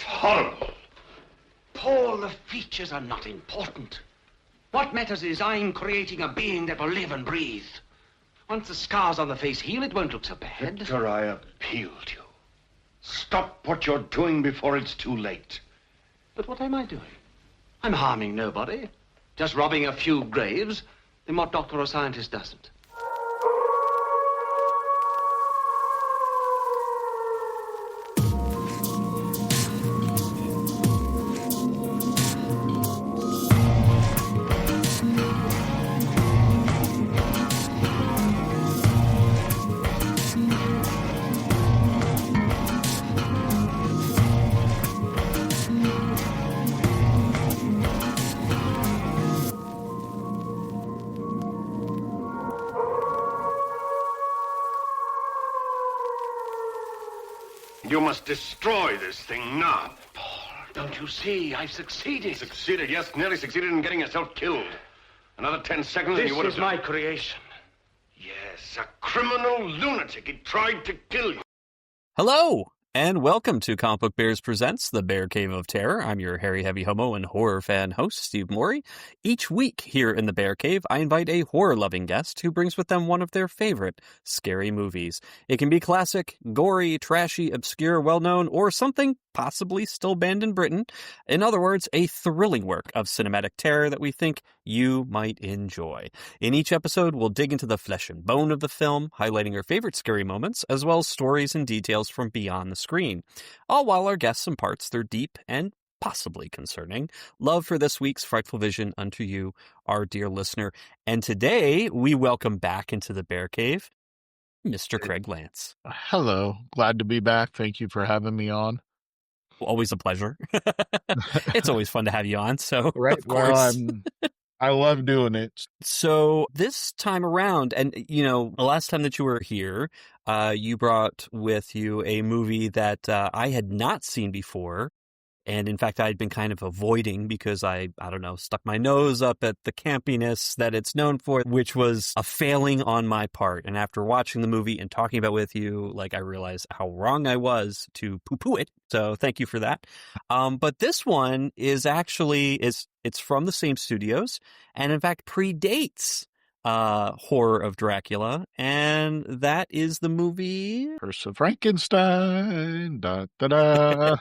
horrible. Paul, the features are not important. What matters is I'm creating a being that will live and breathe. Once the scars on the face heal, it won't look so bad. Victor, I appeal to you. Stop what you're doing before it's too late. But what am I doing? I'm harming nobody. Just robbing a few graves. Then what doctor or scientist doesn't? You must destroy this thing now. Paul, don't you see? I've succeeded. Succeeded, yes, nearly succeeded in getting yourself killed. Another 10 seconds and This you would have... is my creation. Yes, a criminal lunatic. He tried to kill you. Hello, and welcome to Comic Book Bears Presents The Bear Cave of Terror. I'm your hairy, heavy homo and horror fan host, Steve Morey. Each week here in the Bear Cave, I invite a horror-loving guest who brings with them one of their favorite scary movies. It can be classic, gory, trashy, obscure, well-known, or something possibly still banned in Britain. In other words, a thrilling work of cinematic terror that we think you might enjoy. In each episode, we'll dig into the flesh and bone of the film, highlighting our favorite scary moments, as well as stories and details from beyond the screen. All while our guests imparts their deep and possibly concerning love for this week's frightful vision unto you, our dear listener. And today, we welcome back into the Bear Cave, Mr. Craig Lantz. Hello. Glad to be back. Thank you for having me on. Always a pleasure. It's always fun to have you on. So, right. Of course. Well, I love doing it. So this time around, and you know, the last time that you were here, you brought with you a movie that I had not seen before. And in fact, I'd been kind of avoiding because I don't know, stuck my nose up at the campiness that it's known for, which was a failing on my part. And after watching the movie and talking about it with you, like I realized how wrong I was to poo-poo it. So thank you for that. But this one is actually, it's from the same studios and in fact predates Horror of Dracula, and that is the movie Curse of Frankenstein. Da, da, da.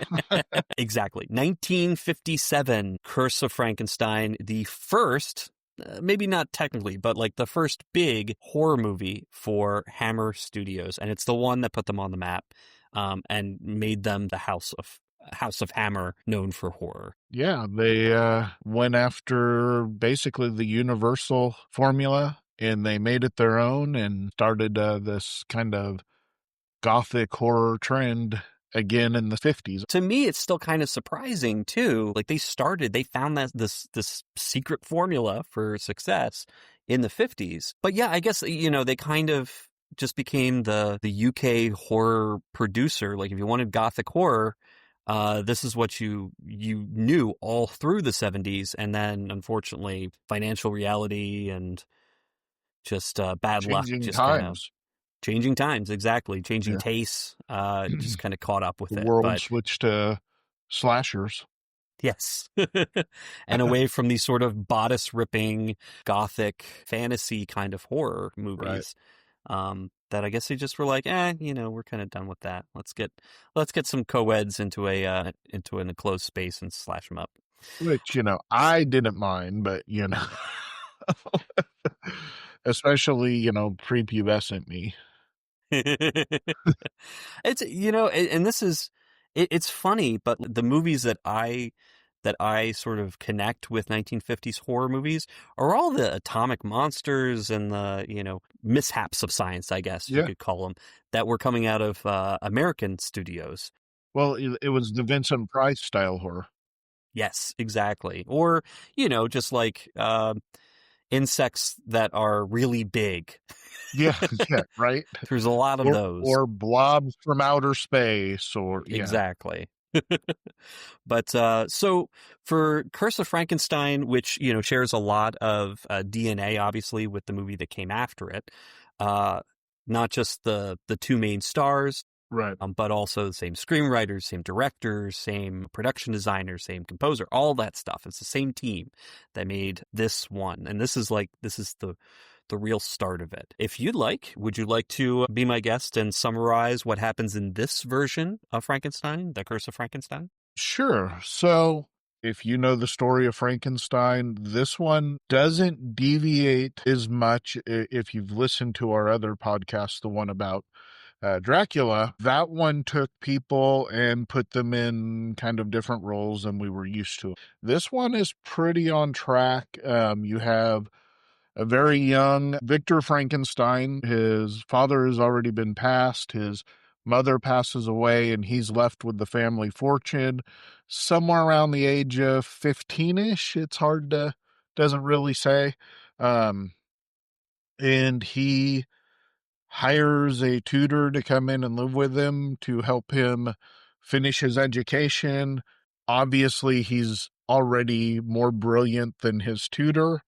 Exactly. 1957, Curse of Frankenstein, the first, maybe not technically, but like the first big horror movie for Hammer Studios, and it's the one that put them on the map and made them the House of Hammer, known for horror. Yeah, they went after basically the Universal formula, and they made it their own and started this kind of gothic horror trend again in the 50s. To me, it's still kind of surprising, too. Like, they found that this secret formula for success in the 50s. But yeah, I guess, you know, they kind of just became the UK horror producer. Like, if you wanted gothic horror, this is what you knew all through the 70s, and then unfortunately financial reality and just bad luck just kind of changing times, exactly, changing tastes, just kind of caught up with the it. world switched to slashers. Yes. And away from these sort of bodice ripping gothic fantasy kind of horror movies. Right. That I guess they just were like, you know, we're kind of done with that. Let's get some co-eds into an enclosed space and slash them up. Which, you know, I didn't mind, but you know, especially, you know, prepubescent me. It's, you know, and this is, it's funny, but the movies that I sort of connect with 1950s horror movies are all the atomic monsters and the, you know, mishaps of science, I guess you could call them, that were coming out of American studios. Well, it was the Vincent Price style horror. Yes, exactly. Or, you know, just like insects that are really big. Yeah, right. There's a lot of those. Or blobs from outer space, or exactly. But so for Curse of Frankenstein, which, you know, shares a lot of DNA, obviously, with the movie that came after it, not just the two main stars, Right. But also the same screenwriters, same directors, same production designers, same composer, all that stuff. It's the same team that made this one. And this is the real start of it. If you'd like, would you like to be my guest and summarize what happens in this version of Frankenstein, The Curse of Frankenstein? Sure. So, if you know the story of Frankenstein, this one doesn't deviate as much. If you've listened to our other podcast, the one about Dracula, that one took people and put them in kind of different roles than we were used to. This one is pretty on track. You have a very young Victor Frankenstein. His father has already been passed. His mother passes away, and he's left with the family fortune somewhere around the age of 15-ish. It's hard to, doesn't really say. And he hires a tutor to come in and live with him to help him finish his education. Obviously, he's already more brilliant than his tutor,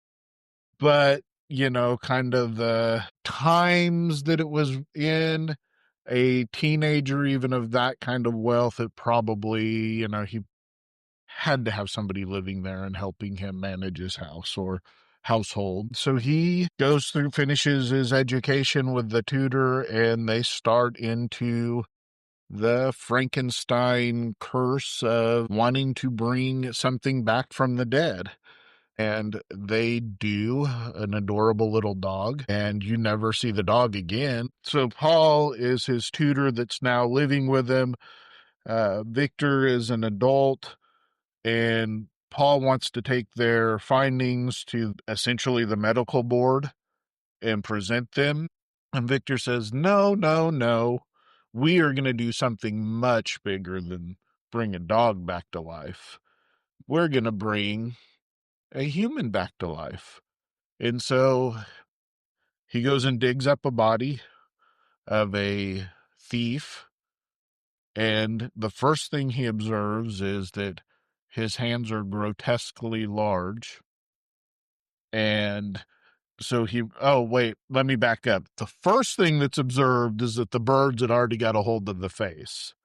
but, kind of the times that it was in, a teenager, even of that kind of wealth, it probably, he had to have somebody living there and helping him manage his house or household. So he goes through, finishes his education with the tutor, and they start into the Frankenstein curse of wanting to bring something back from the dead. And they do, an adorable little dog, and you never see the dog again. So Paul is his tutor that's now living with him. Victor is an adult, and Paul wants to take their findings to essentially the medical board and present them. And Victor says, no, no, no. We are going to do something much bigger than bring a dog back to life. We're going to bring a human back to life. And so he goes and digs up a body of a thief. And the first thing he observes is that his hands are grotesquely large. And so let me back up. The first thing that's observed is that the birds had already got a hold of the face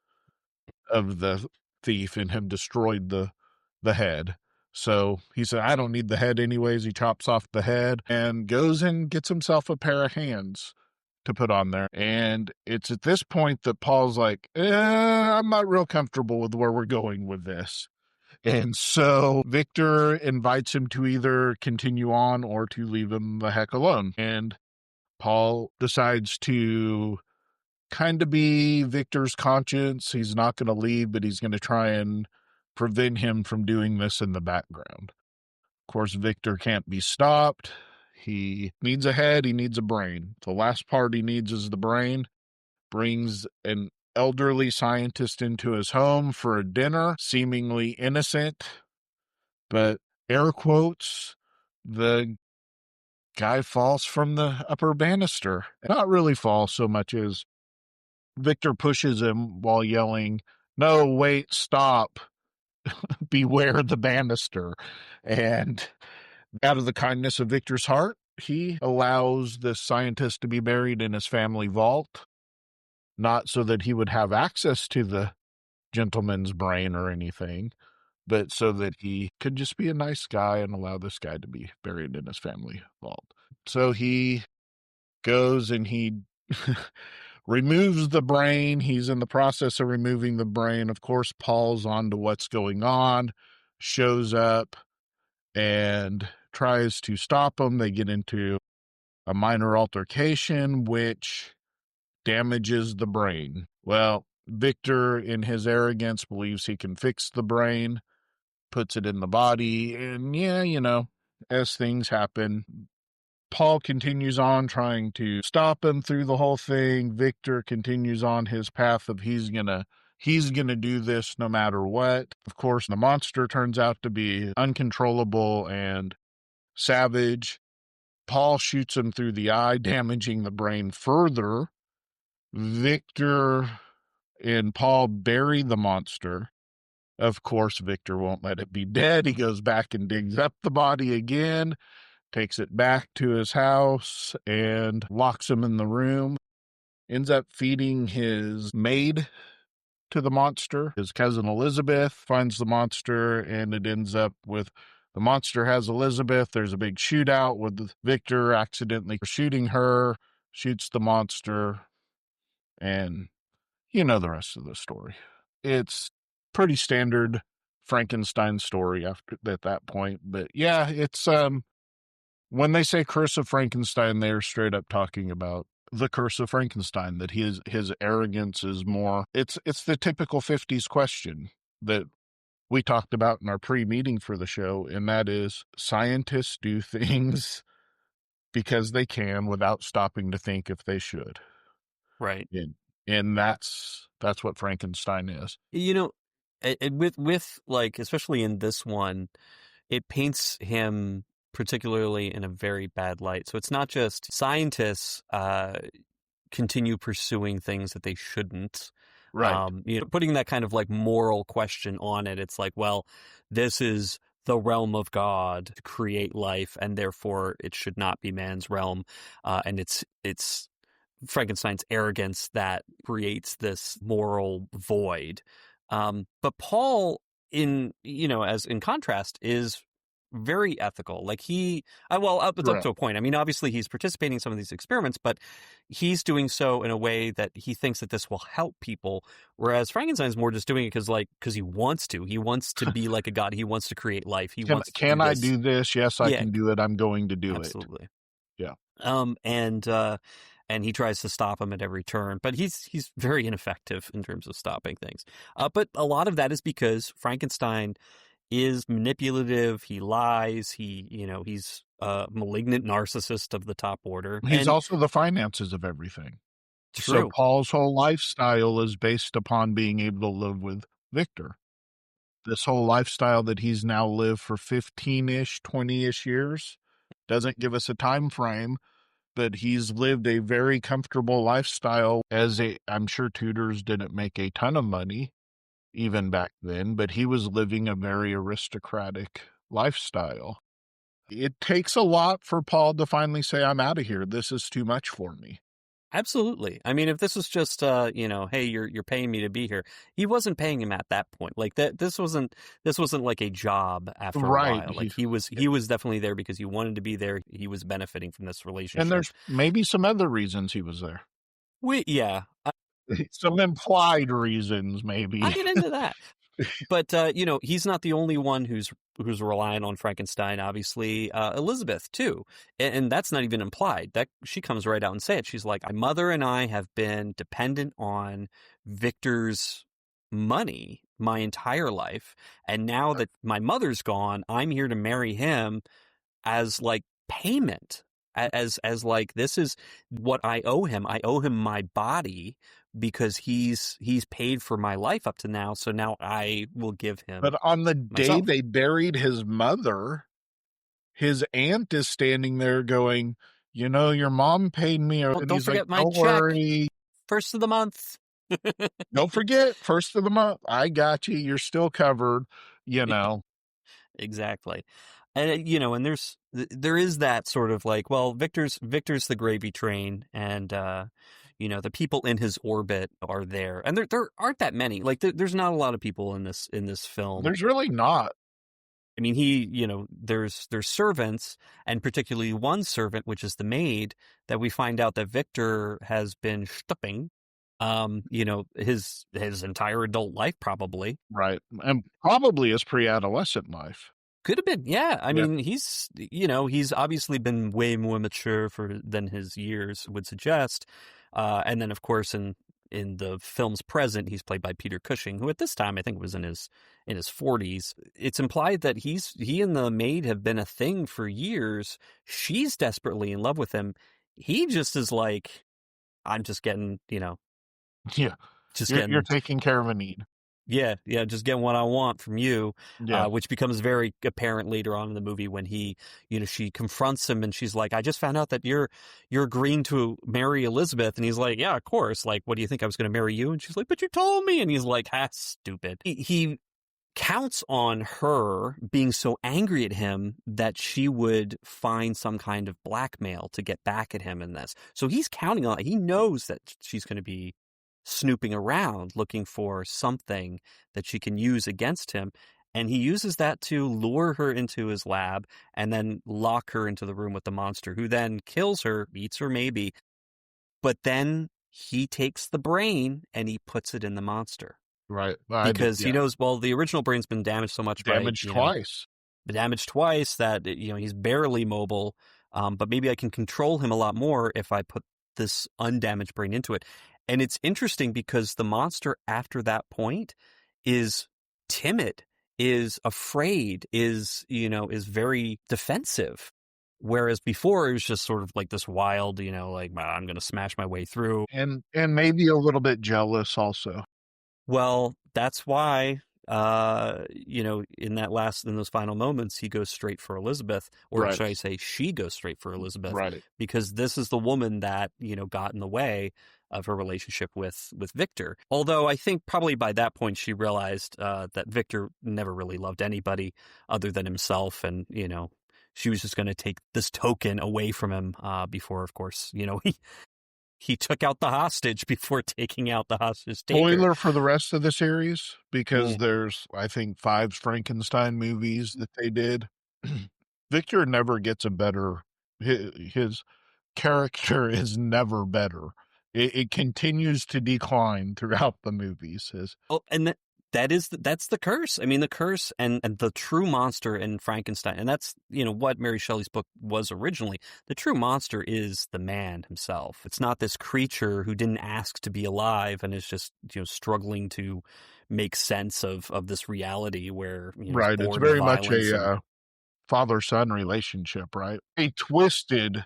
of the thief and have destroyed the head. So he said, I don't need the head anyways. He chops off the head and goes and gets himself a pair of hands to put on there. And it's at this point that Paul's like, I'm not real comfortable with where we're going with this. And so Victor invites him to either continue on or to leave him the heck alone. And Paul decides to kind of be Victor's conscience. He's not going to leave, but he's going to try and prevent him from doing this in the background. Of course, Victor can't be stopped. He needs a head. He needs a brain. The last part he needs is the brain. Brings an elderly scientist into his home for a dinner, seemingly innocent, but air quotes, the guy falls from the upper banister. Not really fall so much as Victor pushes him while yelling, no, wait, stop, beware the banister. And out of the kindness of Victor's heart, he allows the scientist to be buried in his family vault. Not so that he would have access to the gentleman's brain or anything, but so that he could just be a nice guy and allow this guy to be buried in his family vault. So he goes and he removes the brain. He's in the process of removing the brain. Of course, Paul's on to what's going on, shows up and tries to stop him. They get into a minor altercation, which damages the brain. Well, Victor, in his arrogance, believes he can fix the brain, puts it in the body, and as things happen, Paul continues on trying to stop him through the whole thing. Victor continues on his path of he's gonna do this no matter what. Of course, the monster turns out to be uncontrollable and savage. Paul shoots him through the eye, damaging the brain further. Victor and Paul bury the monster. Of course, Victor won't let it be dead. He goes back and digs up the body again, takes it back to his house, and locks him in the room. ends up feeding his maid to the monster. His cousin Elizabeth finds the monster, and it ends up with the monster has Elizabeth. There's a big shootout with Victor accidentally shooting her, shoots the monster, and you know the rest of the story. It's pretty standard Frankenstein story after at that point. But yeah, it's when they say Curse of Frankenstein, they're straight up talking about the Curse of Frankenstein, that his arrogance is more, it's the typical 50s question that we talked about in our pre-meeting for the show, and that is, scientists do things because they can without stopping to think if they should. Right. And that's what Frankenstein is. You know, with like, especially in this one, it paints him particularly in a very bad light. So it's not just scientists continue pursuing things that they shouldn't. Right. You know, putting that kind of like moral question on it. It's like, well, this is the realm of God to create life, and therefore it should not be man's realm. And it's Frankenstein's arrogance that creates this moral void. But Paul, in contrast, is very ethical. Like up to a point. I mean, obviously he's participating in some of these experiments, but he's doing so in a way that he thinks that this will help people. Whereas Frankenstein's more just doing it because he wants to. He wants to be like a god. He wants to create life. Can I do this? Yes, I can do it. I'm going to do absolutely. it. Yeah. And he tries to stop him at every turn, but he's very ineffective in terms of stopping things. But a lot of that is because Frankenstein is manipulative. He lies. He's a malignant narcissist of the top order. He's also the finances of everything. True. So Paul's whole lifestyle is based upon being able to live with Victor. This whole lifestyle that he's now lived for 15-ish, 20-ish years doesn't give us a time frame, but he's lived a very comfortable lifestyle. I'm sure tutors didn't make a ton of money even back then, but he was living a very aristocratic lifestyle. It takes a lot for Paul to finally say, I'm out of here. This is too much for me. Absolutely. I mean, if this was just, hey, you're paying me to be here, he wasn't paying him at that point. Like that, this wasn't like a job after a while. Like he was definitely there because he wanted to be there. He was benefiting from this relationship. And there's maybe some other reasons he was there. Some implied reasons, maybe. I'll get into that. But, he's not the only one who's relying on Frankenstein, obviously. Elizabeth, too. And that's not even implied. That she comes right out and says it. She's like, my mother and I have been dependent on Victor's money my entire life. And now that my mother's gone, I'm here to marry him as, like, payment. As like, this is what I owe him. I owe him my body because he's paid for my life up to now. So now I will give him. But on the day they buried his mother, his aunt is standing there going, your mom paid me. Don't forget my check. Worry. First of the month. Don't forget, first of the month. I got you. You're still covered, Exactly. And, and there is that sort of like, well, Victor's the gravy train, and, the people in his orbit are there. And there aren't that many. Like, there's not a lot of people in this film. There's really not. I mean, there's servants, and particularly one servant, which is the maid, that we find out that Victor has been stupping, his entire adult life, probably. Right. And probably his pre-adolescent life. Could have been, yeah. I mean, he's obviously been way more mature than his years would suggest. And then, of course, in the film's present, he's played by Peter Cushing, who at this time I think was in his 40s. It's implied that he and the maid have been a thing for years. She's desperately in love with him. He just is like, I'm just getting, Yeah. You're taking care of a need. Yeah, just getting what I want from you, which becomes very apparent later on in the movie when she confronts him and she's like, I just found out that you're agreeing to marry Elizabeth. And he's like, yeah, of course. Like, what do you think, I was going to marry you? And she's like, but you told me. And he's like, stupid. He counts on her being so angry at him that she would find some kind of blackmail to get back at him in this. So he's counting on it. He knows that she's going to be snooping around looking for something that she can use against him. And he uses that to lure her into his lab and then lock her into the room with the monster, who then kills her, eats her maybe. But then he takes the brain and he puts it in the monster. Right. Because he knows, well, the original brain's been damaged so much. Damaged twice. Damaged twice that, he's barely mobile. But maybe I can control him a lot more if I put this undamaged brain into it. And it's interesting because the monster after that point is timid, is afraid, is very defensive. Whereas before it was just sort of like this wild, like, I'm going to smash my way through. And maybe a little bit jealous also. Well, that's why, in those final moments, he goes straight for Elizabeth, or should I say she goes straight for Elizabeth, right? Because this is the woman that, got in the way of her relationship with Victor. Although I think probably by that point she realized that Victor never really loved anybody other than himself. And, she was just going to take this token away from him before, of course, he took out the hostage before taking out the hostage taker. Spoiler for the rest of the series, because there's, I think, 5 Frankenstein movies that they did. Victor never gets a better, his character is never better. It continues to decline throughout the movies. And that's the curse. I mean, the curse and the true monster in Frankenstein, and that's, what Mary Shelley's book was originally. The true monster is the man himself. It's not this creature who didn't ask to be alive and is just, struggling to make sense of this reality where, right. It's very much a father-son relationship, right? A twisted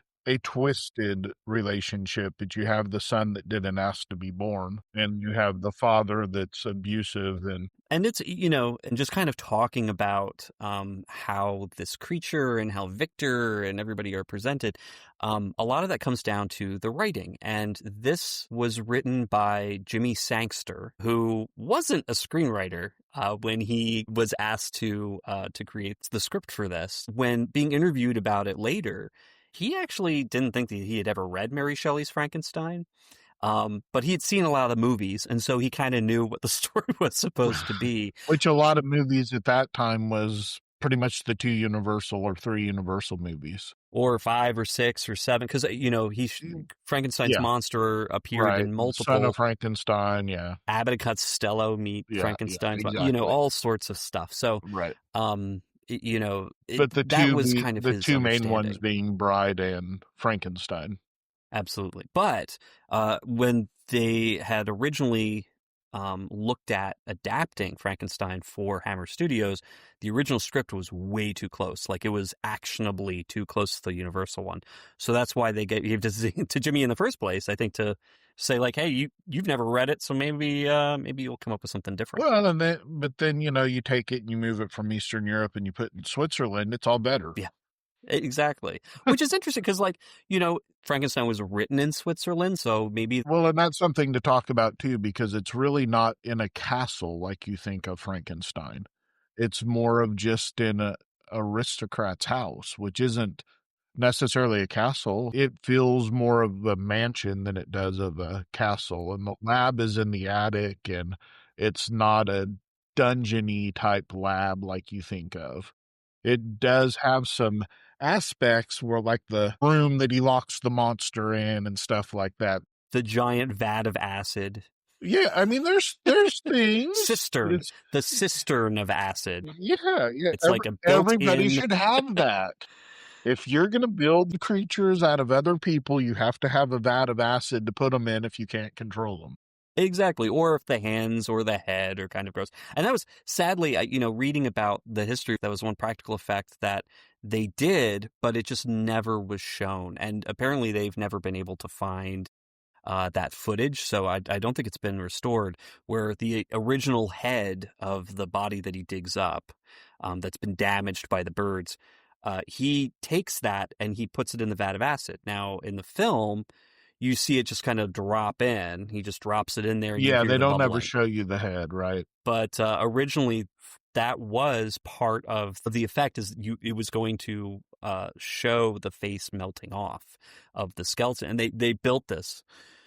relationship, that you have the son that didn't ask to be born, and you have the father that's abusive. And it's, and just kind of talking about how this creature and how Victor and everybody are presented, a lot of that comes down to the writing. And this was written by Jimmy Sangster, who wasn't a screenwriter when he was asked to create the script for this. When being interviewed about it later, he actually didn't think that he had ever read Mary Shelley's Frankenstein, but he had seen a lot of the movies, and so he kind of knew what the story was supposed to be. Which a lot of movies at that time was pretty much the 2 Universal or 3 Universal movies. Or 5 or 6 or 7, because, Frankenstein's monster appeared in multiple. Son of Frankenstein, Abbott and Costello meet Frankenstein's, exactly. All sorts of stuff. So, right. But that was kind of the his 2 main ones being Bride and Frankenstein. Absolutely. But when they had originally looked at adapting Frankenstein for Hammer Studios, the original script was way too close. Like, it was actionably too close to the Universal one. So that's why they gave to Jimmy in the first place, I think, to say, like, hey, you've never read it, so maybe you'll come up with something different. Well, but then you take it and you move it from Eastern Europe and you put it in Switzerland, it's all better. Yeah. Exactly. Which is interesting because, Frankenstein was written in Switzerland, so maybe... Well, and that's something to talk about, too, because it's really not in a castle like you think of Frankenstein. It's more of just in a aristocrat's house, which isn't necessarily a castle. It feels more of a mansion than it does of a castle. And the lab is in the attic, and it's not a dungeony type lab like you think of. It does have some aspects where, like, the room that he locks the monster in and stuff like that. The giant vat of acid. Yeah, I mean, there's things. The cistern of acid. Yeah. It's like a built-in... Everybody should have that. If you're going to build creatures out of other people, you have to have a vat of acid to put them in if you can't control them. Exactly. Or if the hands or the head are kind of gross. And that was, sadly, reading about the history, that was one practical effect that they did, but it just never was shown. And apparently they've never been able to find that footage. So I don't think it's been restored, where the original head of the body that he digs up, that's been damaged by the birds, he takes that and he puts it in the vat of acid. Now, in the film, you see it just kind of drop in. He just drops it in there. Yeah, they don't ever show you the head, right? But originally, that was part of the effect. It was going to show the face melting off of the skeleton, and they built this.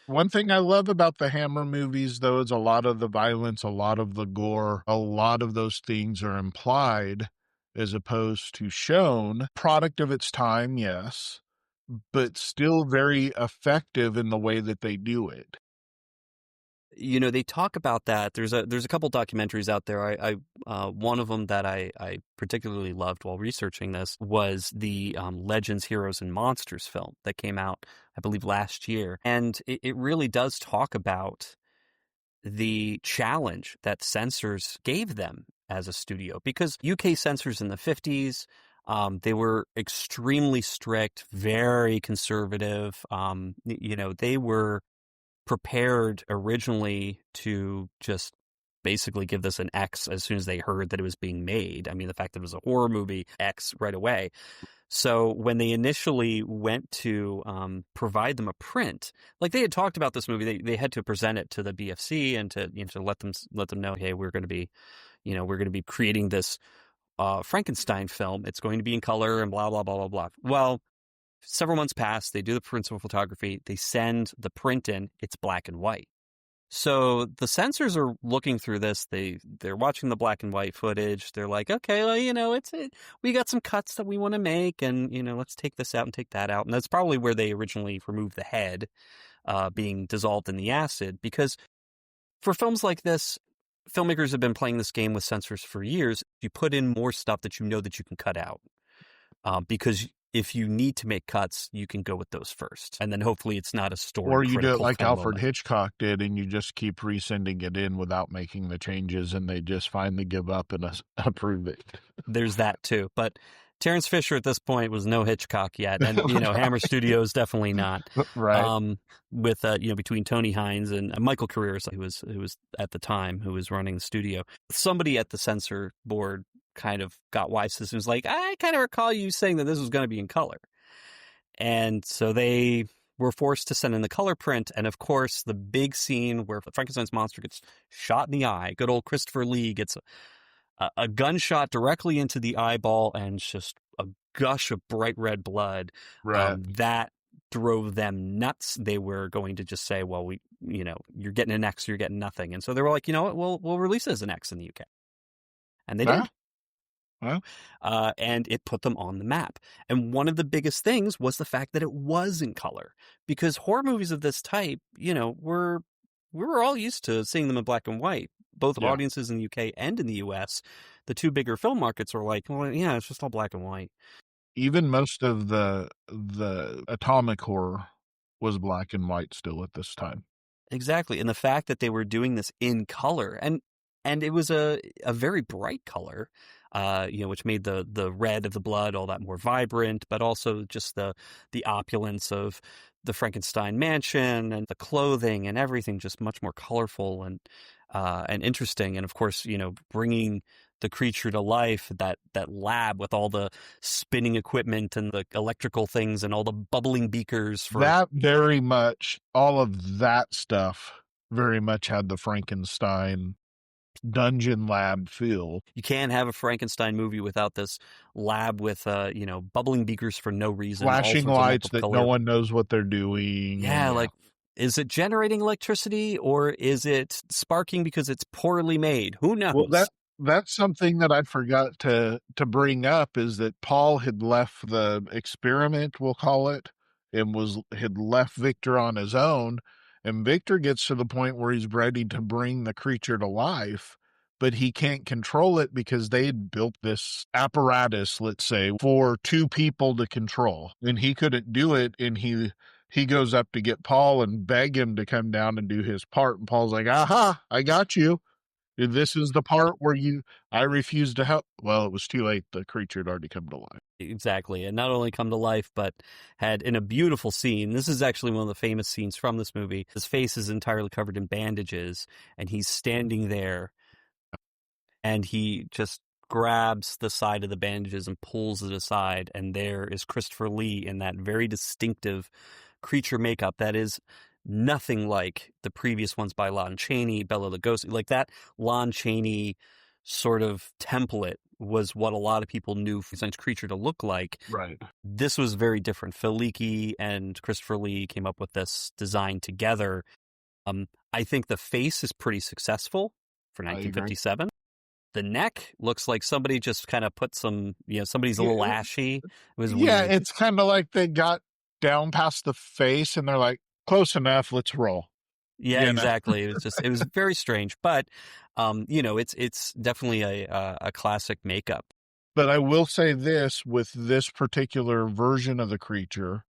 One thing I love about the Hammer movies, though, is a lot of the violence, a lot of the gore, a lot of those things are implied as opposed to shown. Product of its time, yes, but still very effective in the way that they do it. You know, they talk about that. There's a couple documentaries out there. One of them that I particularly loved while researching this was the Legends, Heroes, and Monsters film that came out, I believe, last year. And it really does talk about the challenge that censors gave them as a studio. Because UK censors in the 50s, they were extremely strict, very conservative. You know, they were prepared originally to just basically give this an X as soon as they heard that it was being made. I mean, the fact that it was a horror movie, X right away. So when they initially went to provide them a print, like they had talked about this movie, they had to present it to the BFC and to, you know, to let them know, hey, we're going to be creating this Frankenstein film. It's going to be in color and blah blah blah blah blah. Well, several months pass, they do the principal photography, they send the print in, it's black and white. So the censors are looking through this, they're watching the black and white footage, they're like, okay, well, you know, we got some cuts that we want to make, and, you know, let's take this out and take that out. And that's probably where they originally removed the head being dissolved in the acid, because for films like this, filmmakers have been playing this game with censors for years. You put in more stuff that you know that you can cut out, because if you need to make cuts, you can go with those first. And then hopefully it's not a story. Or you do it like Alfred Hitchcock did, and you just keep resending it in without making the changes, and they just finally give up and approve it. There's that too. But Terence Fisher at this point was no Hitchcock yet. And, you know, Hammer Studios definitely not. Right. With, you know, between Tony Hines and Michael Carreras, who was at the time, who was running the studio. Somebody at the censor board kind of got wise to this and was like, I kind of recall you saying that this was going to be in color. And so they were forced to send in the color print. And of course, the big scene where Frankenstein's monster gets shot in the eye, good old Christopher Lee gets a gunshot directly into the eyeball and just a gush of bright red blood. Right. That drove them nuts. They were going to just say, well, you know, you're getting an X, you're getting nothing. And so they were like, you know what, we'll release it as an X in the UK. And they did. Well, and it put them on the map. And one of the biggest things was the fact that it was in color, because horror movies of this type, you know, we were all used to seeing them in black and white, both audiences in the UK and in the US. The two bigger film markets are like, well, yeah, it's just all black and white. Even most of the atomic horror was black and white still at this time. Exactly. And the fact that they were doing this in color, and it was a very bright color, you know, which made the red of the blood all that more vibrant, but also just the opulence of the Frankenstein mansion and the clothing and everything just much more colorful and interesting. And of course, you know, bringing the creature to life, that lab with all the spinning equipment and the electrical things and all the bubbling beakers. That very much, all of that stuff very much had the Frankenstein dungeon lab feel. You can't have a Frankenstein movie without this lab with you know, bubbling beakers for no reason, flashing lights that no one knows what they're doing. Yeah, like, is it generating electricity or is it sparking because it's poorly made? Who knows? Well, that's something that I forgot to bring up, is that Paul had left the experiment, we'll call it, and had left Victor on his own. And Victor gets to the point where he's ready to bring the creature to life, but he can't control it because they had built this apparatus, let's say, for two people to control. And he couldn't do it, and he goes up to get Paul and beg him to come down and do his part. And Paul's like, aha, I got you. This is the part where I refuse to help. Well, it was too late. The creature had already come to life. Exactly. And not only come to life, but had in a beautiful scene. This is actually one of the famous scenes from this movie. His face is entirely covered in bandages, and he's standing there, and he just grabs the side of the bandages and pulls it aside. And there is Christopher Lee in that very distinctive creature makeup that is nothing like the previous ones by Lon Chaney, Bela Lugosi, like that Lon Chaney sort of template was what a lot of people knew Frankenstein's creature to look like. Right. This was very different. Phil Leakey and Christopher Lee came up with this design together. I think the face is pretty successful for 1957. The neck looks like somebody just kind of put some, somebody's a little ashy. It was weird. It's kind of like they got down past the face and they're like, close enough, let's roll. Yeah, exactly. It was very strange, but it's definitely a classic makeup. But I will say this, with this particular version of the creature,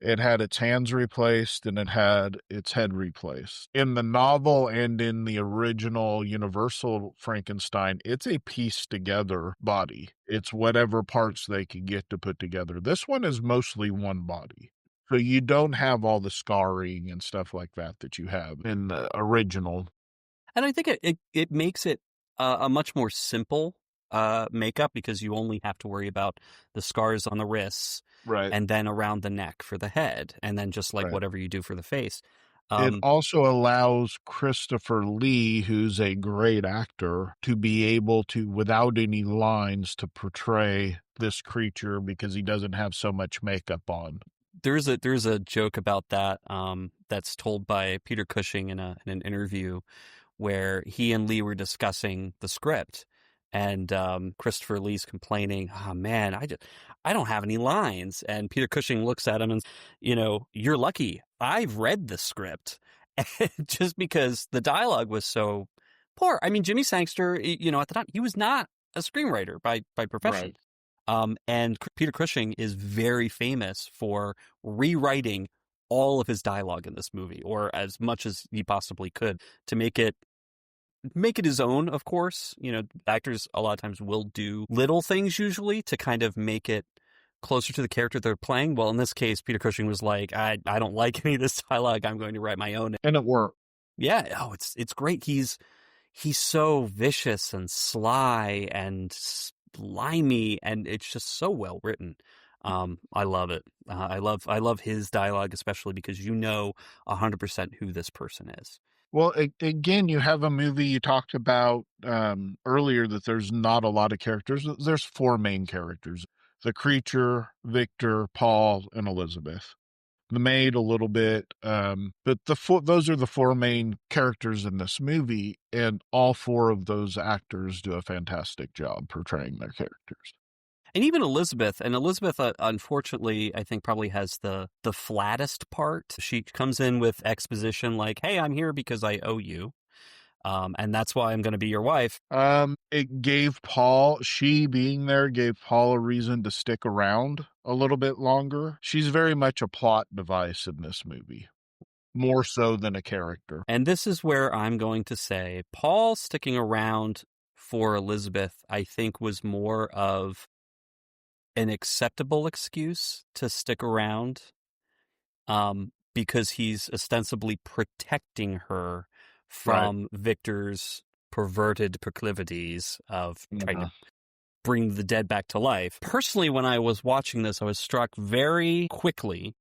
it had its hands replaced and it had its head replaced. In the novel and in the original Universal Frankenstein, it's a pieced together body. It's whatever parts they could get to put together. This one is mostly one body. So you don't have all the scarring and stuff like that you have in the original. And I think it makes it a much more simple makeup, because you only have to worry about the scars on the wrists, right, and then around the neck for the head, and then just like whatever you do for the face. It also allows Christopher Lee, who's a great actor, to be able to, without any lines, to portray this creature because he doesn't have so much makeup on. There's a joke about that that's told by Peter Cushing in an interview where he and Lee were discussing the script, and Christopher Lee's complaining, "Oh man, I don't have any lines." And Peter Cushing looks at him and, "You're lucky. I've read the script." Just because the dialogue was so poor. I mean, Jimmy Sangster, at the time, he was not a screenwriter by profession. Right. And Peter Cushing is very famous for rewriting all of his dialogue in this movie, or as much as he possibly could, to make it his own, of course. Actors a lot of times will do little things usually to kind of make it closer to the character they're playing. Well, in this case, Peter Cushing was like, I don't like any of this dialogue. I'm going to write my own. And it worked. Yeah. Oh, it's great. He's so vicious and sly and slimy, and it's just so well written. I love it. I love his dialogue, especially because 100% who this person is. Well, again, you have a movie you talked about earlier that there's not a lot of characters. There's 4 main characters: the creature, Victor, Paul, and Elizabeth. The maid a little bit, but those are the 4 main characters in this movie, and all 4 of those actors do a fantastic job portraying their characters. And even Elizabeth, unfortunately, I think probably has the flattest part. She comes in with exposition like, "Hey, I'm here because I owe you. And that's why I'm going to be your wife." It gave she being there gave Paul a reason to stick around a little bit longer. She's very much a plot device in this movie, more so than a character. And this is where I'm going to say Paul sticking around for Elizabeth, I think, was more of an acceptable excuse to stick around, because he's ostensibly protecting her from Victor's perverted proclivities of trying to bring the dead back to life. Personally, when I was watching this, I was struck very quickly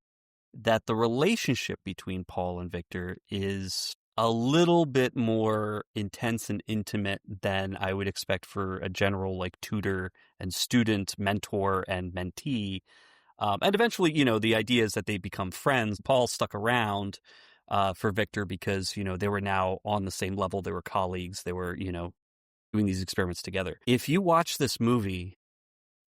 that the relationship between Paul and Victor is a little bit more intense and intimate than I would expect for a general like tutor and student, mentor and mentee. And eventually, the idea is that they become friends. Paul stuck around for Victor because, they were now on the same level. They were colleagues. They were, doing these experiments together. If you watch this movie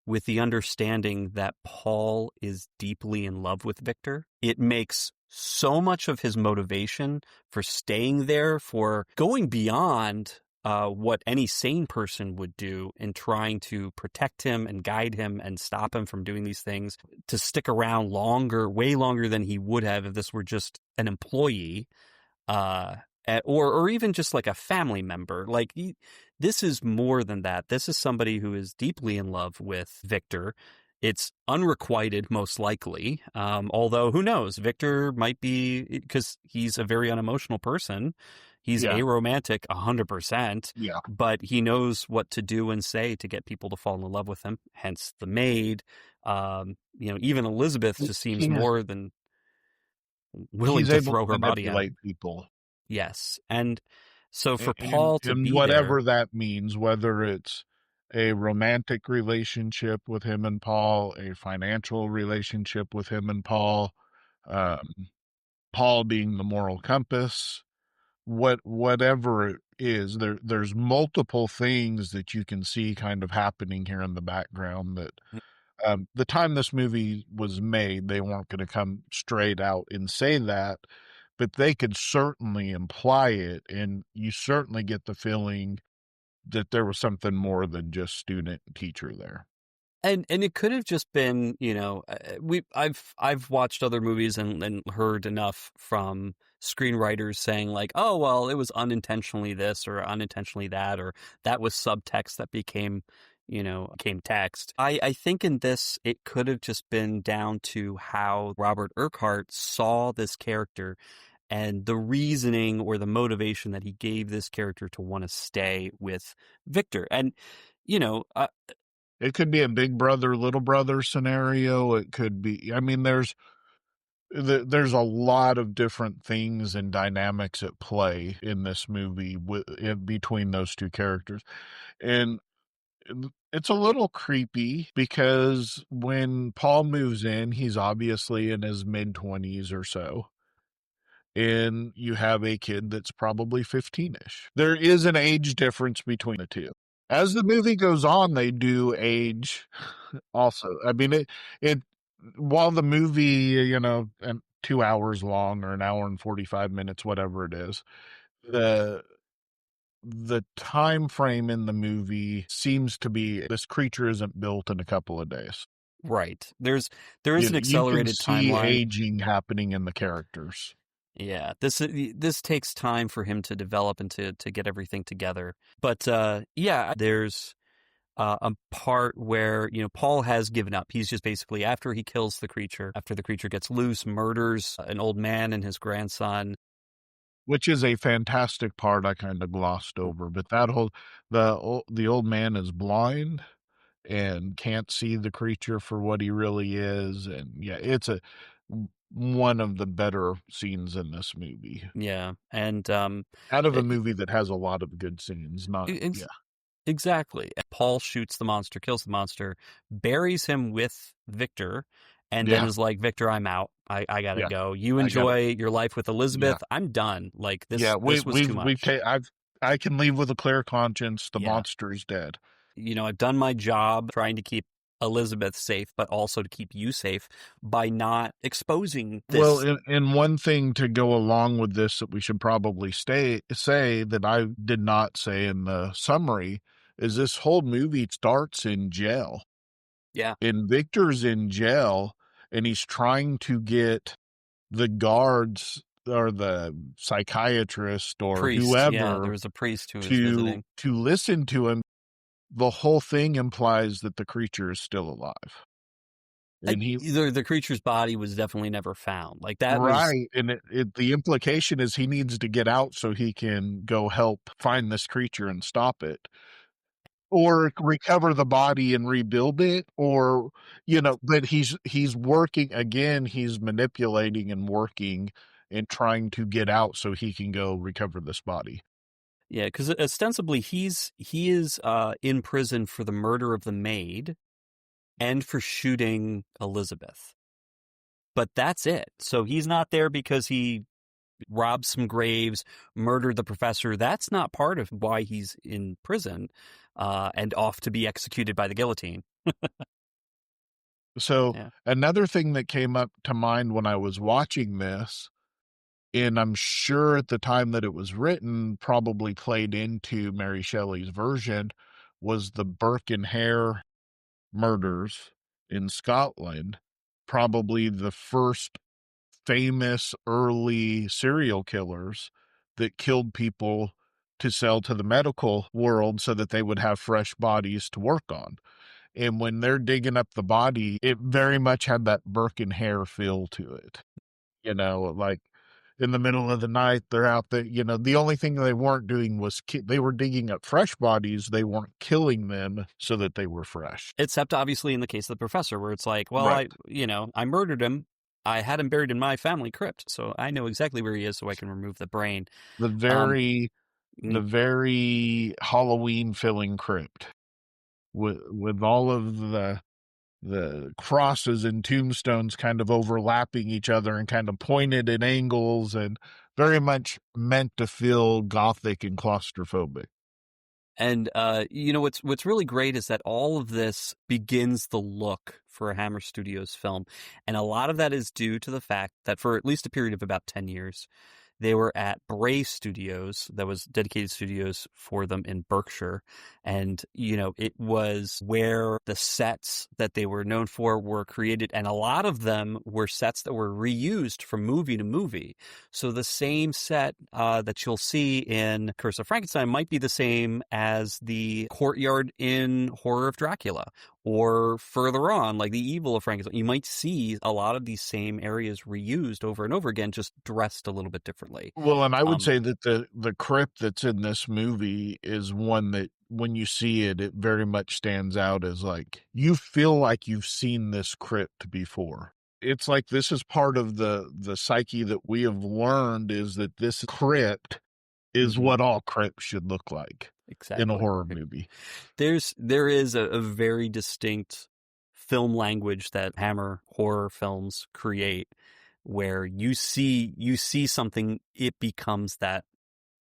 with the understanding that Paul is deeply in love with Victor, it makes so much of his motivation for staying there, for going beyond what any sane person would do in trying to protect him and guide him and stop him from doing these things, to stick around longer, way longer than he would have if this were just an employee, or even just like a family member. Like, this is more than that. This is somebody who is deeply in love with Victor. It's unrequited, most likely. Although, who knows? Victor might be, because he's a very unemotional person. He's aromantic 100%. Yeah. But he knows what to do and say to get people to fall in love with him. Hence the maid. Even Elizabeth just seems more than willing to throw her body out. People. Yes. And So for Paul to and be whatever there, that means, whether it's a romantic relationship with him and Paul, a financial relationship with him and Paul, Paul being the moral compass, whatever it is, there's multiple things that you can see kind of happening here in the background that the time this movie was made, they weren't going to come straight out and say that, but they could certainly imply it, and you certainly get the feeling that there was something more than just student and teacher there. and it could have just been, I've watched other movies and heard enough from screenwriters saying like, oh well, it was unintentionally this or unintentionally that, or that was subtext that became text. I think in this, it could have just been down to how Robert Urquhart saw this character and the reasoning or the motivation that he gave this character to want to stay with Victor. And, it could be a big brother, little brother scenario. It could be, I mean, there's a lot of different things and dynamics at play in this movie between those two characters. And it's a little creepy because when Paul moves in, he's obviously in his mid-20s or so. And you have a kid that's probably 15-ish. There is an age difference between the two. As the movie goes on, they do age also. I mean, it while the movie, and 2 hours long or an hour and 45 minutes, whatever it is, the time frame in the movie seems to be this creature isn't built in a couple of days. right. There is an accelerated you can see timeline. aging happening in the characters. Yeah, this takes time for him to develop and to get everything together. But there's a part where Paul has given up. He's just basically, after he kills the creature, after the creature gets loose, murders an old man and his grandson. Which is a fantastic part I kind of glossed over. But that the old man is blind and can't see the creature for what he really is, and yeah, it's one of the better scenes in this movie. Yeah, and out of a movie that has a lot of good scenes, exactly. Paul shoots the monster, kills the monster, buries him with Victor, and then is like, Victor, I'm out. I gotta go. You enjoy your life with Elizabeth. I'm done. Like this. This was too much. I can leave with a clear conscience. The monster is dead. I've done my job trying to keep Elizabeth safe, but also to keep you safe by not exposing this. Well, and one thing to go along with this that we should probably say that I did not say in the summary is this whole movie starts in jail. Yeah. And Victor's in jail, and he's trying to get the guards or the psychiatrist or priest, whoever. Yeah, there was a priest who was visiting. To listen to him. The whole thing implies that the creature is still alive. And the creature's body was definitely never found. Like that, right? And the implication is he needs to get out so he can go help find this creature and stop it, or recover the body and rebuild it, or But he's working again. He's manipulating and working and trying to get out so he can go recover this body. Yeah, because ostensibly he is in prison for the murder of the maid and for shooting Elizabeth. But that's it. So he's not there because he robbed some graves, murdered the professor. That's not part of why he's in prison and off to be executed by the guillotine. So another thing that came up to mind when I was watching this, and I'm sure at the time that it was written, probably played into Mary Shelley's version, was the Burke and Hare murders in Scotland. Probably the first famous early serial killers that killed people to sell to the medical world so that they would have fresh bodies to work on. And when they're digging up the body, it very much had that Burke and Hare feel to it. Like, in the middle of the night, they're out there, the only thing they weren't doing was they were digging up fresh bodies. They weren't killing them so that they were fresh. Except obviously in the case of the professor, where it's like, well, right. I murdered him. I had him buried in my family crypt, so I know exactly where he is so I can remove the brain. The very the very Halloween filling crypt with all of the crosses and tombstones kind of overlapping each other and kind of pointed at angles, and very much meant to feel gothic and claustrophobic. And, what's really great is that all of this begins the look for a Hammer Studios film. And a lot of that is due to the fact that for at least a period of about 10 years, they were at Bray Studios, that was dedicated studios for them in Berkshire. And, it was where the sets that they were known for were created. And a lot of them were sets that were reused from movie to movie. So the same set that you'll see in Curse of Frankenstein might be the same as the courtyard in Horror of Dracula. Or further on, like the Evil of Frankenstein, you might see a lot of these same areas reused over and over again, just dressed a little bit differently. Well, and I would say that the crypt that's in this movie is one that when you see it, it very much stands out as like, you feel like you've seen this crypt before. It's like this is part of the psyche that we have learned, is that this crypt is what all crypts should look like. Exactly. In a horror movie. There is a very distinct film language that Hammer horror films create, where you see something, it becomes that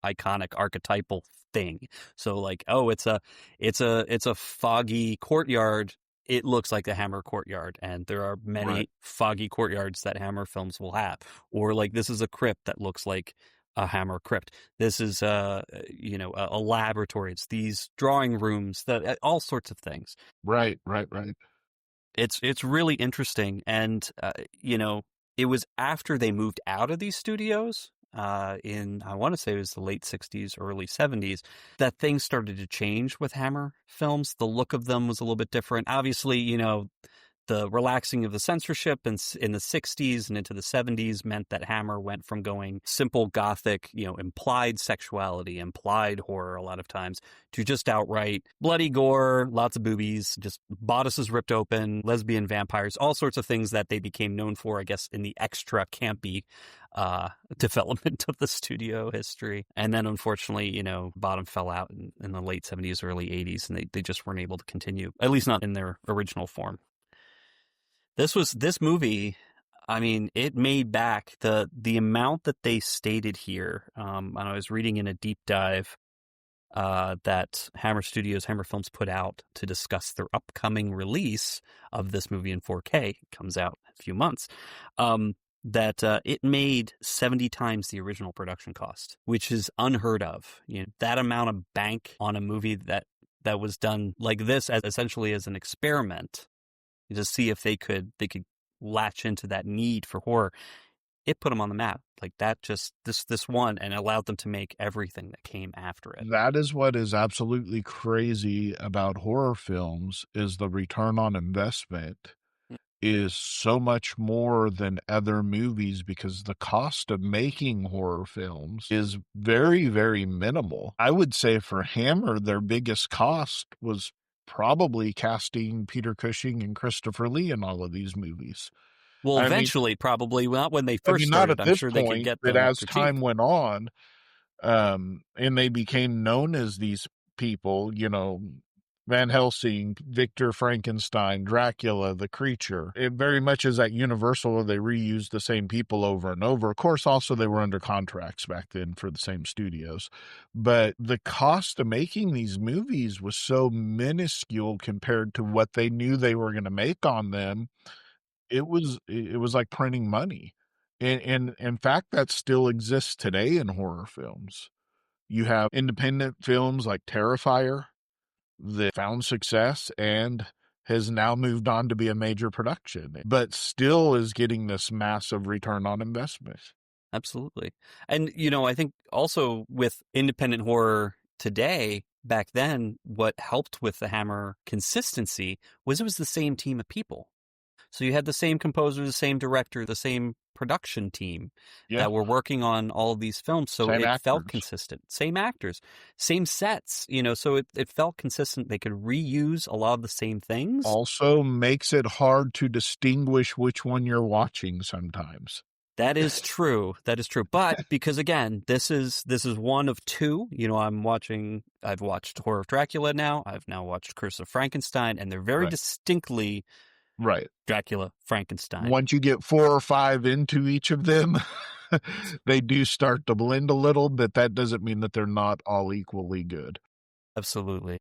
iconic archetypal thing. So like, oh, it's a foggy courtyard. It looks like the Hammer courtyard, and there are many foggy courtyards that Hammer films will have. Or like, this is a crypt that looks like a Hammer crypt. This is a laboratory. It's these drawing rooms, all sorts of things. Right. It's really interesting, and it was after they moved out of these studios in, I want to say it was the late 60s, early 70s, that things started to change with Hammer films. The look of them was a little bit different. Obviously, the relaxing of the censorship in the 60s and into the 70s meant that Hammer went from going simple gothic, implied sexuality, implied horror a lot of times, to just outright bloody gore, lots of boobies, just bodices ripped open, lesbian vampires, all sorts of things that they became known for, I guess, in the extra campy development of the studio history. And then unfortunately, bottom fell out in the late 70s, early 80s, and they just weren't able to continue, at least not in their original form. This movie, I mean, it made back the amount that they stated here. And I was reading in a deep dive that Hammer Films put out to discuss their upcoming release of this movie in 4K. It comes out in a few months. That it made 70 times the original production cost, which is unheard of. That amount of bank on a movie that was done like this, as essentially as an experiment, to see if they could latch into that need for horror. It put them on the map. Like that, just this one, and allowed them to make everything that came after it. That is what is absolutely crazy about horror films, is the return on investment is so much more than other movies, because the cost of making horror films is very, very minimal. I would say for Hammer, their biggest cost was probably casting Peter Cushing and Christopher Lee in all of these movies. Well, eventually, probably not when they first started. I'm sure they could get them. But as time went on, and they became known as these people, Van Helsing, Victor Frankenstein, Dracula, the creature. It very much is at Universal where they reused the same people over and over. Of course, also they were under contracts back then for the same studios. But the cost of making these movies was so minuscule compared to what they knew they were going to make on them. It was like printing money. And in fact, that still exists today in horror films. You have independent films like Terrifier that found success and has now moved on to be a major production, but still is getting this massive return on investment. Absolutely. And, I think also with independent horror today, back then, what helped with the Hammer consistency was it was the same team of people. So you had the same composer, the same director, the same production team that were working on all of these films. So it felt consistent. Same actors, same sets, so it felt consistent. They could reuse a lot of the same things. Also makes it hard to distinguish which one you're watching sometimes. That is true. That is true. But because again, this is one of two. I've watched Horror of Dracula now. I've now watched Curse of Frankenstein, and they're very distinctly right. Dracula, Frankenstein. Once you get 4 or 5 into each of them, they do start to blend a little, but that doesn't mean that they're not all equally good. Absolutely.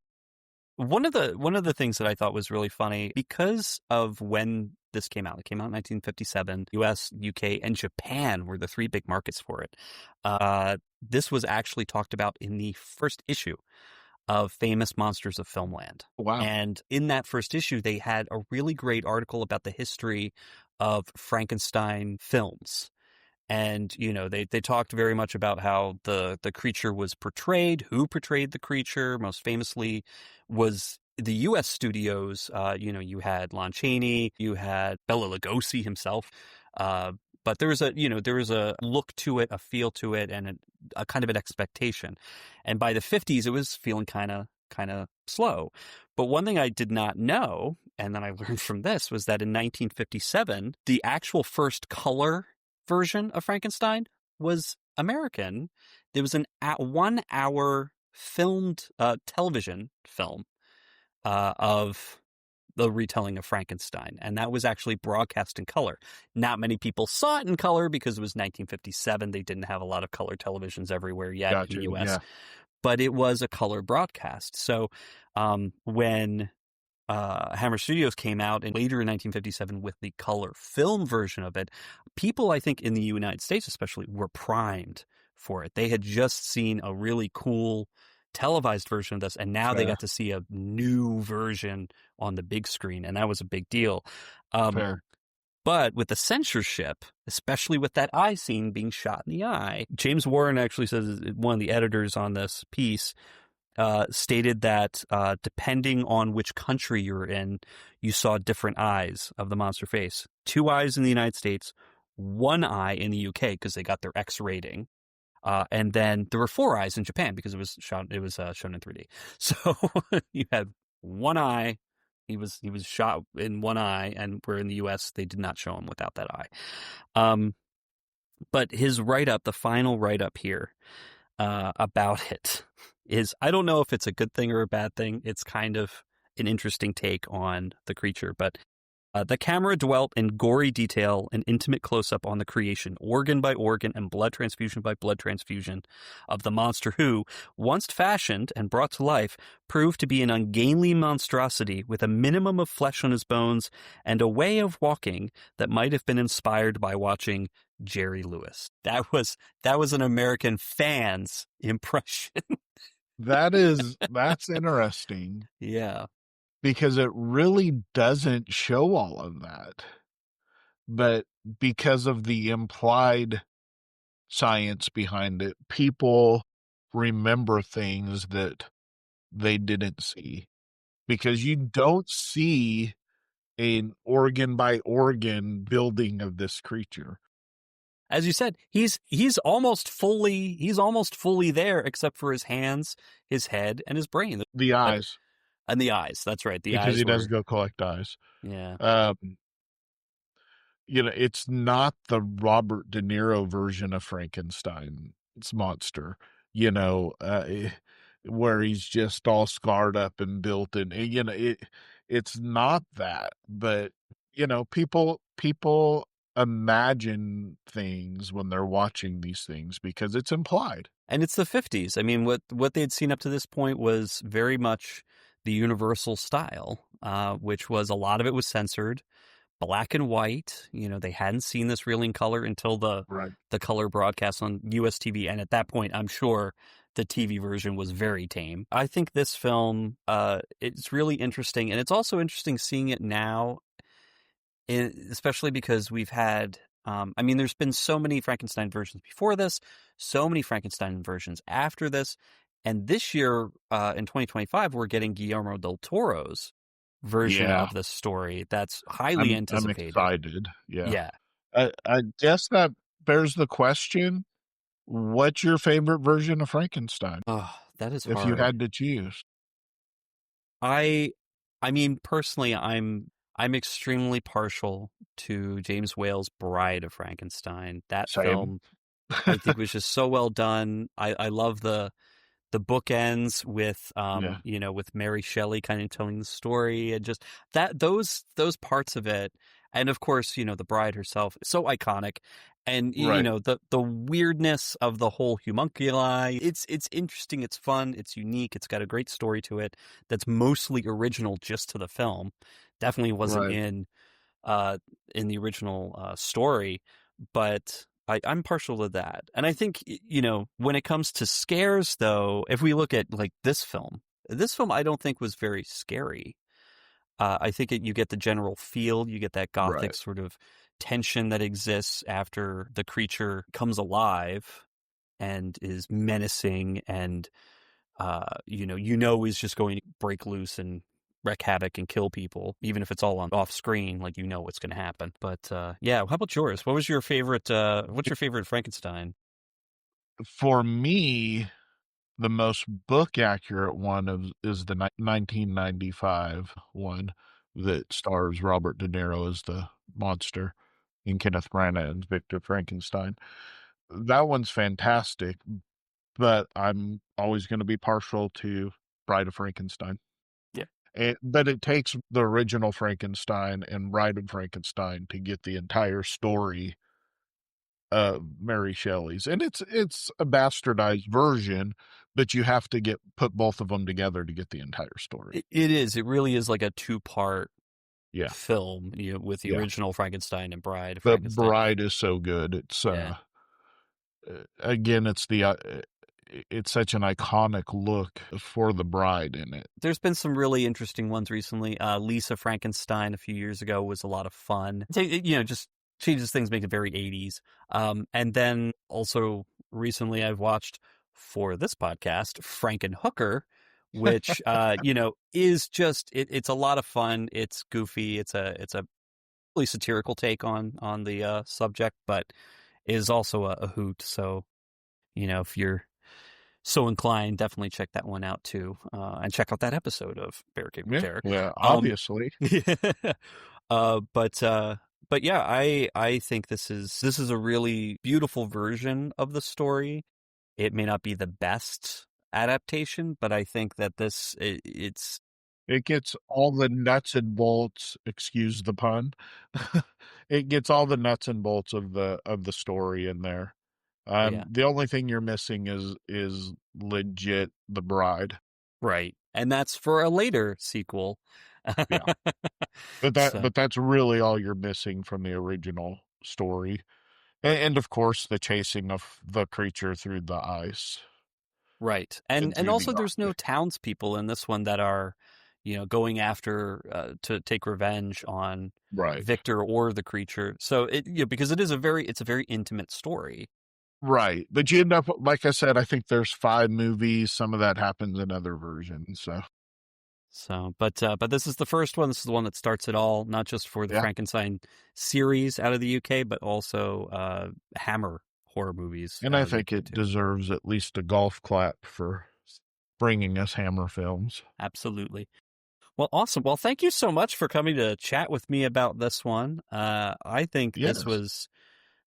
One of the things that I thought was really funny, because of when this came out, it came out in 1957, US, UK, and Japan were the 3 big markets for it. This was actually talked about in the first issue of Famous Monsters of Filmland. Wow. And in that first issue, they had a really great article about the history of Frankenstein films. And, they talked very much about how the creature was portrayed, who portrayed the creature. Most famously was the U.S. studios. You had Lon Chaney, you had Bela Lugosi himself. But there was a look to it, a feel to it, and a kind of an expectation. And by the 50s, it was feeling kind of slow. But one thing I did not know, and then I learned from this, was that in 1957, the actual first color version of Frankenstein was American. There was an 1-hour filmed television film of the retelling of Frankenstein, and that was actually broadcast in color. Not many people saw it in color because it was 1957. They didn't have a lot of color televisions everywhere yet in the U.S., but it was a color broadcast. So when Hammer Studios came out later in 1957 with the color film version of it, people, I think, in the United States especially, were primed for it. They had just seen a really cool televised version of this, and now they got to see a new version on the big screen, and that was a big deal. But with the censorship, especially with that eye scene being shot in the eye, James Warren actually says, one of the editors on this piece, stated that depending on which country you were in, you saw different eyes of the monster face. 2 eyes in the United States, 1 eye in the UK because they got their X rating, and then there were 4 eyes in Japan because it was shown in 3D. So you had 1 eye. He was shot in 1 eye, and where in the US they did not show him without that eye. But his write-up, the final write-up here about it, is, I don't know if it's a good thing or a bad thing. It's kind of an interesting take on the creature, but the camera dwelt in gory detail and intimate close-up on the creation, organ by organ and blood transfusion by blood transfusion of the monster who, once fashioned and brought to life, proved to be an ungainly monstrosity with a minimum of flesh on his bones and a way of walking that might have been inspired by watching Jerry Lewis. That was an American fan's impression. That's interesting. Yeah. Because it really doesn't show all of that. But because of the implied science behind it, people remember things that they didn't see. Because you don't see an organ by organ building of this creature. As you said, he's almost fully there, except for his hands, his head, and his brain. The eyes. And the eyes, that's right. Because he does go collect eyes. Yeah. It's not the Robert De Niro version of Frankenstein's monster, where he's just all scarred up and built in. It's not that, but people imagine things when they're watching these things because it's implied. And it's the 50s. I mean, what they'd seen up to this point was very much the Universal style, which was, a lot of it was censored, black and white. They hadn't seen this really in color until the color broadcast on US TV. And at that point, I'm sure the TV version was very tame. I think this film, it's really interesting. And it's also interesting seeing it now, especially because we've had, there's been so many Frankenstein versions before this, so many Frankenstein versions after this. And this year, in 2025, we're getting Guillermo del Toro's version of the story. That's highly anticipated. I'm excited. Yeah. I guess that bears the question: what's your favorite version of Frankenstein? Oh, that is hard. If you had to choose. I mean, personally, I'm I'm extremely partial to James Whale's Bride of Frankenstein. That Same. film, I think, was just so well done. I love the bookends with Yeah. with Mary Shelley kind of telling the story, and just those parts of it. And of course, the bride herself is so iconic, and Right. the weirdness of the whole homunculi. It's interesting, it's fun, it's unique, it's got a great story to it that's mostly original just to the film. Definitely wasn't Right. in the original story, but I'm partial to that. And I think, when it comes to scares, though, if we look at like this film I don't think was very scary. I think you get the general feel, you get that gothic Right. sort of tension that exists after the creature comes alive and is menacing and, is just going to break loose and wreak havoc and kill people, even if it's all off screen, like what's going to happen. But yeah, how about yours? What was your favorite? What's your favorite Frankenstein? For me, the most book accurate one is the 1995 one that stars Robert De Niro as the monster and Kenneth Branagh as Victor Frankenstein. That one's fantastic, but I'm always going to be partial to Bride of Frankenstein. Yeah. But it takes the original Frankenstein and Bride of Frankenstein to get the entire story of Mary Shelley's. And it's a bastardized version, but you have to put both of them together to get the entire story. It is. It really is like a two-part Yeah. film, with the Yeah. original Frankenstein and Bride of But Frankenstein. Bride is so good. It's again, it's such an iconic look for the bride in it. There's been some really interesting ones recently. Lisa Frankenstein a few years ago was a lot of fun. Just changes things, make it very 80s. And then also recently I've watched, for this podcast, Franken-Hooker, which, is just, it's a lot of fun. It's goofy. It's a really satirical take on the subject, but is also a hoot. So, if you're so inclined, definitely check that one out too, and check out that episode of Bear Cave with Terror. Yeah, obviously. But yeah, I think this is a really beautiful version of the story. It may not be the best adaptation, but I think that it gets all the nuts and bolts, excuse the pun. It gets all the nuts and bolts of the story in there. The only thing you're missing is legit the bride. Right. And that's for a later sequel. Yeah. But that's really all you're missing from the original story. And of course the chasing of the creature through the ice. Right. And also there's no townspeople in this one that are, going after to take revenge on Victor or the creature. So because it's a very intimate story. Right. But you end up, like I said, I think there's 5 movies. Some of that happens in other versions. But this is the first one. This is the one that starts it all, not just for the Frankenstein series out of the UK, but also Hammer horror movies. And I think it deserves at least a golf clap for bringing us Hammer films. Absolutely. Well, awesome. Well, thank you so much for coming to chat with me about this one. I think this was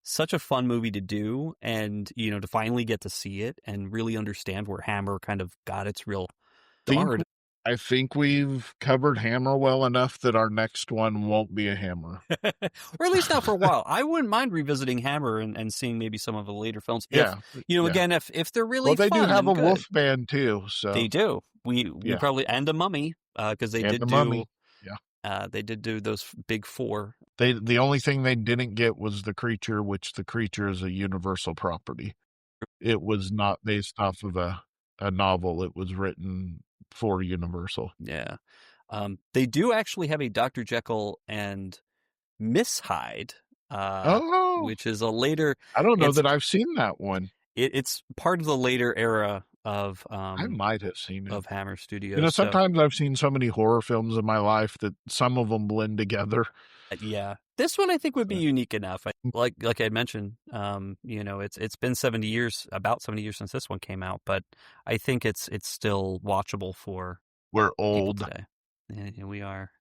such a fun movie to do, and to finally get to see it and really understand where Hammer kind of got its real start. I think we've covered Hammer well enough that our next one won't be a Hammer. Or at least not for a while. I wouldn't mind revisiting Hammer and seeing maybe some of the later films. Again, if they're really fun. Well, they do have a good. Wolfman too. So they do. We probably, and a Mummy, because they did do. Mummy. Yeah. They did do those big 4. The only thing they didn't get was the creature, which the creature is a Universal property. It was not based off of a novel. It was written for Universal. Yeah. They do actually have a Dr. Jekyll and Miss Hyde, which is a later. I don't know that I've seen that one. It's part of the later era of. I might have seen it. Of Hammer Studios. Sometimes I've seen so many horror films in my life that some of them blend together. Yeah, this one I think would be unique enough. Like I mentioned, it's been 70 years, about 70 years since this one came out, but I think it's still watchable for. We're old today. Yeah, we are.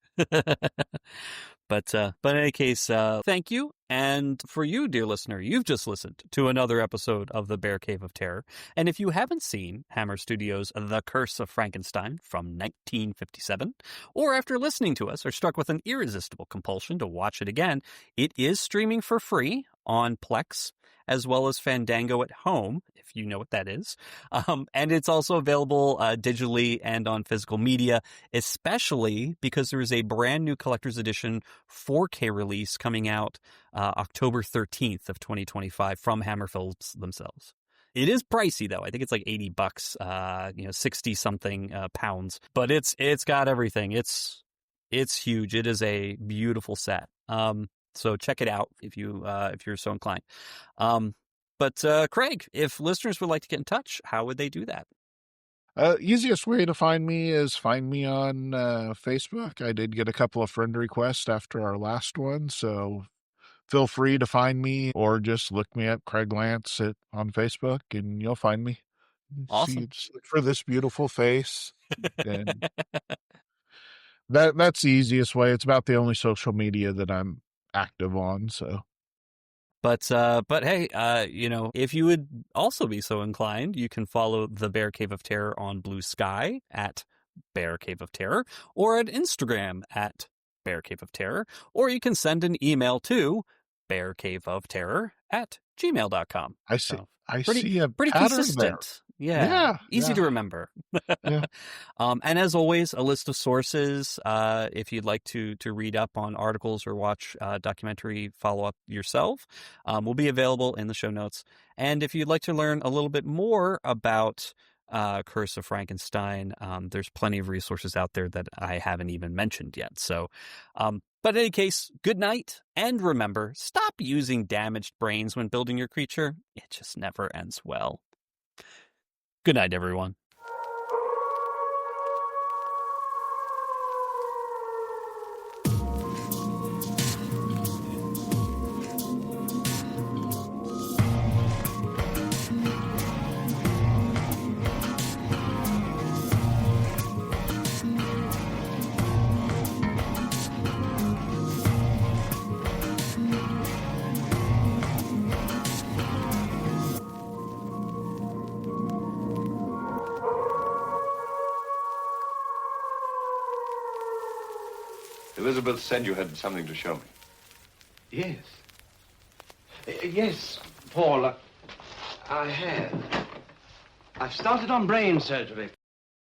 But in any case, thank you. And for you, dear listener, you've just listened to another episode of the Bear Cave of Terror. And if you haven't seen Hammer Studios' The Curse of Frankenstein from 1957, or after listening to us are struck with an irresistible compulsion to watch it again, it is streaming for free on Plex, as well as Fandango at Home, if you know what that is. And it's also available digitally and on physical media, especially because there is a brand new collector's edition 4K release coming out October 13th of 2025 from Hammer Films themselves. It is pricey though. I think it's like $80, 60 something pounds, but it's got everything. It's huge. It is a beautiful set. So check it out if you're so inclined. But Craig, if listeners would like to get in touch, how would they do that? Easiest way to find me is find me on Facebook. I did get a couple of friend requests after our last one, so feel free to find me or just look me up, Craig Lantz, on Facebook, and you'll find me. Awesome. Just look for this beautiful face. And that's the easiest way. It's about the only social media that I'm active on, so. But hey, if you would also be so inclined, you can follow the Bear Cave of Terror on Blue Sky at Bear Cave of Terror, or at Instagram at Bear Cave of Terror, or you can send an email to bearcaveofterror@gmail.com. I see. So, I see a pretty pattern consistent. there. Yeah. Easy to remember. Yeah. And as always, a list of sources, if you'd like to read up on articles or watch documentary follow-up yourself, will be available in the show notes. And if you'd like to learn a little bit more about Curse of Frankenstein, there's plenty of resources out there that I haven't even mentioned yet. So, but in any case, good night. And remember, stop using damaged brains when building your creature. It just never ends well. Good night, everyone. Elizabeth said you had something to show me. Yes. Yes, Paul, I have. I've started on brain surgery